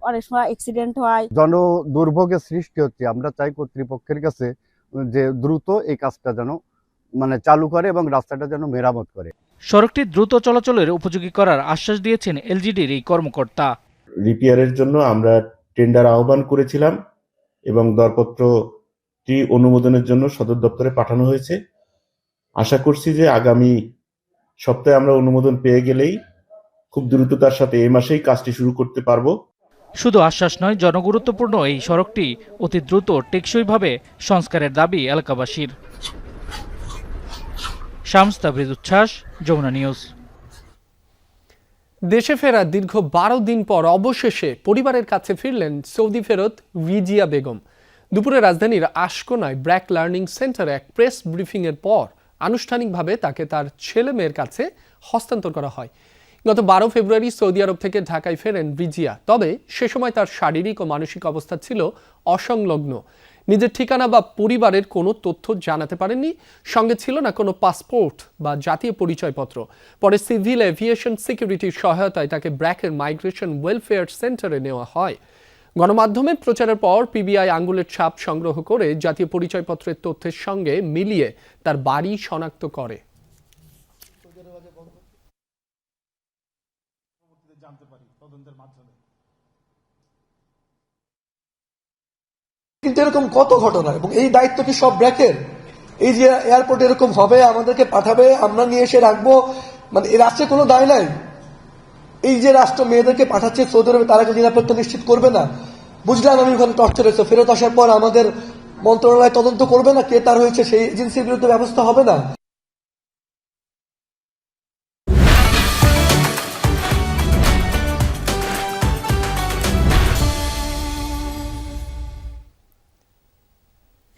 অনেক সময় অ্যাক্সিডেন্ট হয়, জন দুর্ভোগের সৃষ্টি হচ্ছে। আমরা চাই কর্তৃপক্ষের কাছে যে দ্রুত এই কাজটা যেন চালু করে এবং রাস্তাটা যেন মেরামত করে। সড়কটি দ্রুত চলাচলের উপযোগী করার আশ্বাস দিয়েছেন এলজিডির এই কর্মকর্তা। রিপেয়ারের জন্য আমরা টেন্ডার আহ্বান করেছিলাম এবং দরপত্রটি অনুমোদনের জন্য সদর দপ্তরে পাঠানো হয়েছে। আশা করছি যে আগামী সপ্তাহে আমরা অনুমোদন পেয়ে গেলেই খুব দ্রুততার সাথে এই মাসেই কাজটি শুরু করতে পারবো। শুধু আশ্বাস নয়, জনগুরুত্বপূর্ণ এই সড়কটি অতি দ্রুত টেকসইভাবে সংস্কারের দাবি এলাকাবাসীর। শামস তাবরিজ উচ্ছ্বাস, যমুনা নিউজ। দেশে ফেরা দীর্ঘ 12 দিন পর অবশেষে পরিবারের কাছে ফিরলেন সৌদি ফেরত রিজিয়া বেগম। দুপুরে রাজধানীর আশকোনায় ব্র্যাক লার্নিং সেন্টারে এক প্রেস ব্রিফিংয়ের পর আনুষ্ঠানিকভাবে তাকে তার ছেলে মেয়ের কাছে হস্তান্তর করা হয়। গত 12 ফেব্রুয়ারি সৌদি আরব থেকে ঢাকায় ফেরেন রিজিয়া। তবে সে সময় তার শারীরিক ও মানসিক অবস্থা ছিল অসংলগ্ন। নিজের ঠিকানা বা পরিবারের কোনো তথ্য জানাতে পারেননি। সঙ্গে ছিল না কোনো পাসপোর্ট বা জাতীয় পরিচয়পত্র। পরে সিভিল এভিয়েশন সিকিউরিটির সহায়তায় তাকে ব্র্যাকের মাইগ্রেশন ওয়েলফেয়ার সেন্টারে নেওয়া হয়। গণমাধ্যমে প্রচারের পর পিবিআই আঙ্গুলের ছাপ সংগ্রহ করে জাতীয় পরিচয়পত্রের তথ্যের সঙ্গে মিলিয়ে তার বাড়ি শনাক্ত করে। কিন্তু এরকম কত ঘটনা, এবং এই দায়িত্ব কি সব ব্র্যাকের? এই যে এয়ারপোর্ট এরকম হবে, আমাদেরকে পাঠাবে, আমরা নিয়ে এসে রাখবো, এই রাষ্ট্রের কোনো দায় নাই? এই যে রাষ্ট্র মেয়েদেরকে পাঠাচ্ছে সৌদি আরবে, তারা নিরাপত্তা নিশ্চিত করবে না? বুঝলাম আমি ওখানে টর্চার হয়েছে, ফেরত আসার পর আমাদের মন্ত্রণালয় তদন্ত করবে না কে তার হয়েছে, সেই এজেন্সির বিরুদ্ধে ব্যবস্থা হবে না?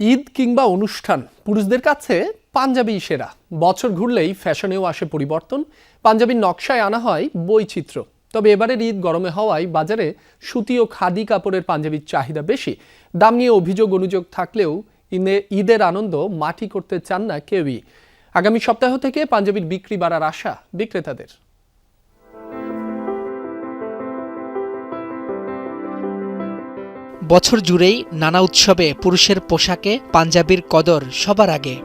ঈদ কিংবা অনুষ্ঠান, পুরুষদের কাছে পাঞ্জাবি সেরা। বছর ঘুরলেই ফ্যাশনেও আসে পরিবর্তন, পাঞ্জাবির নকশায় আনা হয় বৈচিত্র্য। তবে এবারের ঈদ গরমে হওয়ায় বাজারে সুতি ও খাদি কাপড়ের পাঞ্জাবির চাহিদা বেশি। দাম নিয়ে অভিযোগ অনুযোগ থাকলেও ঈদের আনন্দ মাটি করতে চান না কেউই। আগামী সপ্তাহ থেকে পাঞ্জাবির বিক্রি বাড়ার আশা বিক্রেতাদের। বছর জুড়েই নানা উৎসবে পুরুষের পোশাকে পাঞ্জাবির কদর সবার আগে।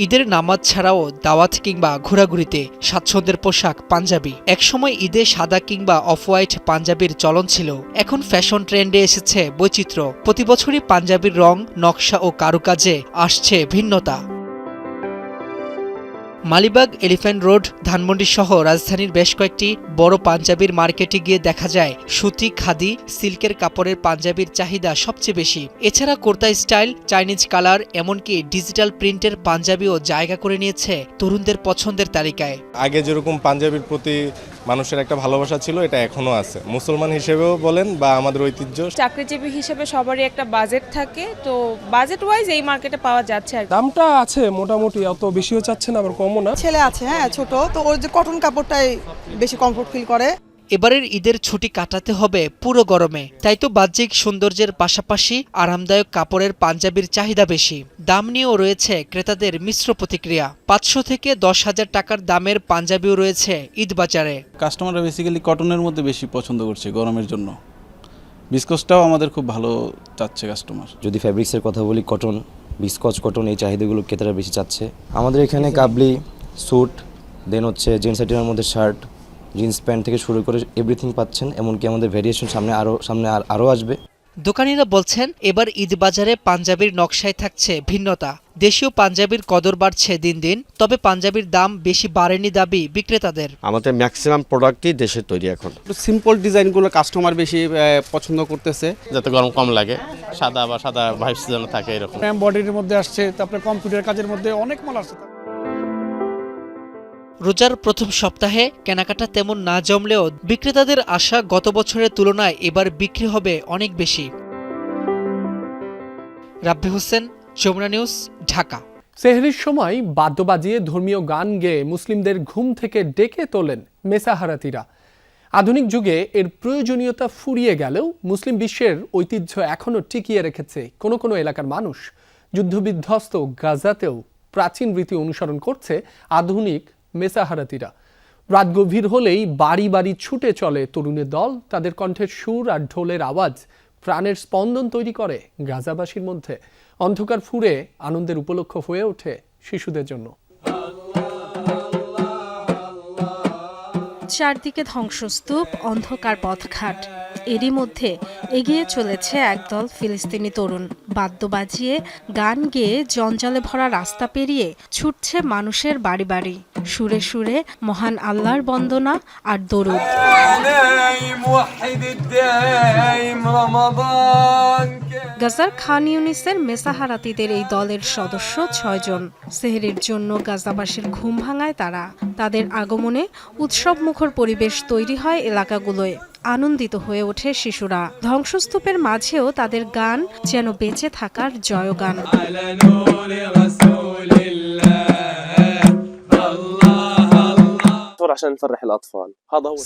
ঈদের নামাজ ছাড়াও দাওয়াত কিংবা ঘোরাঘুরিতে স্বাচ্ছন্দ্যের পোশাক পাঞ্জাবি। একসময় ঈদে সাদা কিংবা অফ হোয়াইট পাঞ্জাবির চলন ছিল, এখন ফ্যাশন ট্রেন্ডে এসেছে বৈচিত্র্য। প্রতি বছরই পাঞ্জাবির রং, নকশা ও কারুকাজে আসছে ভিন্নতা। মালিবাগ, এলিফ্যান্ট রোড, ধানমন্ডি সহ রাজধানীর বেশ কয়েকটি বড় পাঞ্জাবির মার্কেটে গিয়ে দেখা যায় সুতি, খাদি, সিল্কের কাপড়ের পাঞ্জাবির চাহিদা সবচেয়ে বেশি। এছাড়া কুর্তা স্টাইল, চাইনিজ কালার, এমনকি ডিজিটাল প্রিন্টের পাঞ্জাবিও জায়গা করে নিয়েছে তরুণদের পছন্দের তালিকায়। আগে যেরকম পাঞ্জাবির প্রতি মানুষের একটা ভালোবাসা ছিল, এটা এখনো আছে। মুসলমান হিসেবেও বলেন বা আমাদের ঐতিহ্য, চাকরিজীবী হিসেবে সবারই একটা বাজেট থাকে, তো বাজেট ওয়াইজ এই মার্কেটে পাওয়া যাচ্ছে। দামটা আছে মোটামুটি, অত বেশিও চাচ্ছে না আবার কমও না। ছেলে আছে ছোট, তো ওর যে কটন কাপড়টাই বেশি কমফোর্ট ফিল করে। এবারের ঈদের ছুটি কাটাতে হবে পুরো গরমে, তাই তো বাহ্যিক সৌন্দর্যের পাশাপাশি আরামদায়ক কাপড়ের পাঞ্জাবির চাহিদা বেশি। দাম নিয়েও রয়েছে ক্রেতাদের মিশ্র প্রতিক্রিয়া। 500 থেকে 10,000 টাকার দামের পাঞ্জাবিও রয়েছে ঈদ বাজারে। কাস্টমাররা বেসিক্যালি কটনের মধ্যে বেশি পছন্দ করছে গরমের জন্য। বিস্কসটাও আমাদের খুব ভালো চাচ্ছে কাস্টমার। যদি ফ্যাব্রিক্সের কথা বলি, কটন, বিস্কচ কটন, এই চাহিদাগুলো ক্রেতারা বেশি চাচ্ছে। আমাদের এখানে কাবলি, স্যুট, দেন হচ্ছে জিন্স আইটেমের মধ্যে শার্ট, জিন্স প্যান্ট থেকে শুরু করে এভরিথিং পাচ্ছেন। এমনকি আমাদের ভেরিয়েশন সামনে আরও আসবে। দোকানিরা বলছেন এবার ঈদ বাজারে পাঞ্জাবির নকশায় থাকছে ভিন্নতা। দেশীয় পাঞ্জাবির কদর বাড়ছে দিন দিন, তবে পাঞ্জাবির দাম বেশি বাড়েনি দাবি বিক্রেতাদের। আমাদের ম্যাক্সিমাম প্রোডাক্টই দেশের তৈরি। এখন সিম্পল ডিজাইনগুলো কাস্টমার বেশি পছন্দ করতেছে, যাতে গরম কম লাগে, সাদা বা সাদা ভাইবস যেন থাকে এরকম। বডির মধ্যে আসছে, তারপরে কম্পিউটার কাজের মধ্যে অনেক মাল আসছে। রোজার প্রথম সপ্তাহে কেনাকাটা তেমন না জমলেও বিক্রেতাদের আশা গত বছরের তুলনায় এবার বিক্রি হবে অনেক বেশি। রাব্বি হোসেন, যমুনা নিউজ, ঢাকা। সেহরির সময় বাদ্য বাজিয়ে ধর্মীয় গান গেয়ে মুসলিমদের ঘুম থেকে ডেকে তোলেন মেসাহারাতিরা। আধুনিক যুগে এর প্রয়োজনীয়তা ফুরিয়ে গেলেও মুসলিম বিশ্বের ঐতিহ্য এখনও টিকিয়ে রেখেছে কোনো কোনো এলাকার মানুষ। যুদ্ধবিধ্বস্ত গাজাতেও প্রাচীন রীতি অনুসরণ করছে আধুনিক মেসাহারাতিরা। রাত গভীর হলেই বাড়ি বাড়ি ছুটে চলে তরুণের দল। তাদের কণ্ঠের সুর আর ঢোলের আওয়াজ প্রাণের স্পন্দন তৈরি করে গাজাবাসীর মধ্যে। অন্ধকার ফুরে আনন্দের উপলক্ষ হয়ে ওঠে শিশুদের জন্য। চারদিকে ধ্বংসস্তূপ, অন্ধকার পথঘাট, এরই মধ্যে এগিয়ে চলেছে একদল ফিলিস্তিনি তরুণ। বাদ্য বাজিয়ে, গান গেয়ে জঞ্জালে ভরা রাস্তা পেরিয়ে ছুটছে মানুষের বাড়ি বাড়ি। সুরে সুরে মহান আল্লাহর বন্দনা আর দরুদ। গাজার খান ইউনিসের মেসাহারাতিদের এই দলের সদস্য 6 জন। সেহরির জন্য গাজাবাসীর ঘুম ভাঙায় তারা। তাদের আগমনে উৎসবমুখর পরিবেশ তৈরি হয় এলাকাগুলোয়। আনন্দিত হয়ে ওঠে শিশুরা। ধ্বংসস্তূপের মাঝেও তাদের গান যেন বেঁচে থাকার জয়গান।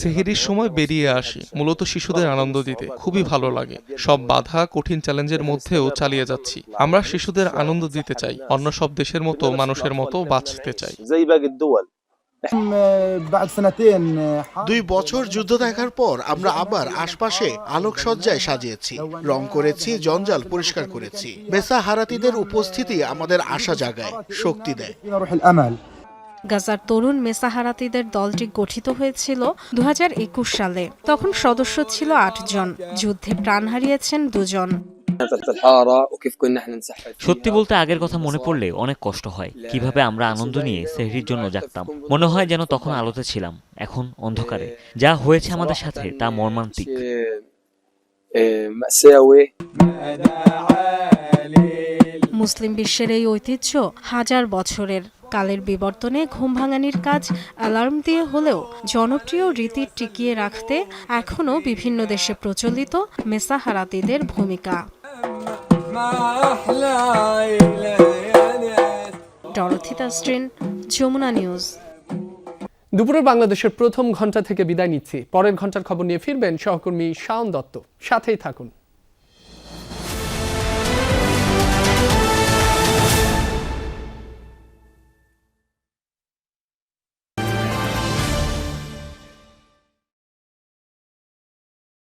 সেহরির সময় বেরিয়ে আসি মূলত শিশুদের আনন্দ দিতে। খুবই ভালো লাগে। সব বাধা, কঠিন চ্যালেঞ্জের মধ্যেও চালিয়ে যাচ্ছি। আমরা শিশুদের আনন্দ দিতে চাই, অন্য সব দেশের মতো মানুষের মতো বাঁচতে চাই। 2 বছর যুদ্ধ দেখার পর আমরা আবার আশপাশে আলোকসজ্জায় সাজিয়েছি, রং করেছি, জঞ্জাল পরিষ্কার করেছি। মেসাহারাতিদের উপস্থিতি আমাদের আশা জাগায়, শক্তি দেয়। গাজার তরুণ মেসাহারাতিদের দলটি গঠিত হয়েছিল 2021 সালে। তখন সদস্য ছিল 8 জন। যুদ্ধে প্রাণ হারিয়েছেন 2 জন। সত্যি বলতে আগের কথা মনে পড়লে অনেক কষ্ট হয়। কিভাবে আমরা আনন্দ নিয়ে সেহরির জন্য জাগতাম। মনে হয় যেন তখন আলোতে ছিলাম, এখন অন্ধকারে। যা হয়েছে আমাদের সাথে তা মর্মান্তিক। মুসলিম বিশ্বের এই ঐতিহ্য হাজার বছরের। কালের বিবর্তনে ঘুম ভাঙানির কাজ অ্যালার্ম দিয়ে হলেও জনপ্রিয় রীতি টিকিয়ে রাখতে এখনও বিভিন্ন দেশে প্রচলিত মেসাহারাতিদের ভূমিকা। Dorothy Tasrin, Jamuna news. দুপুরে বাংলাদেশের প্রথম ঘন্টা থেকে বিদায় নিচ্ছি। পরের ঘন্টার খবর নিয়ে ফিরবেন সহকর্মী শাওন দত্ত। সাথেই থাকুন।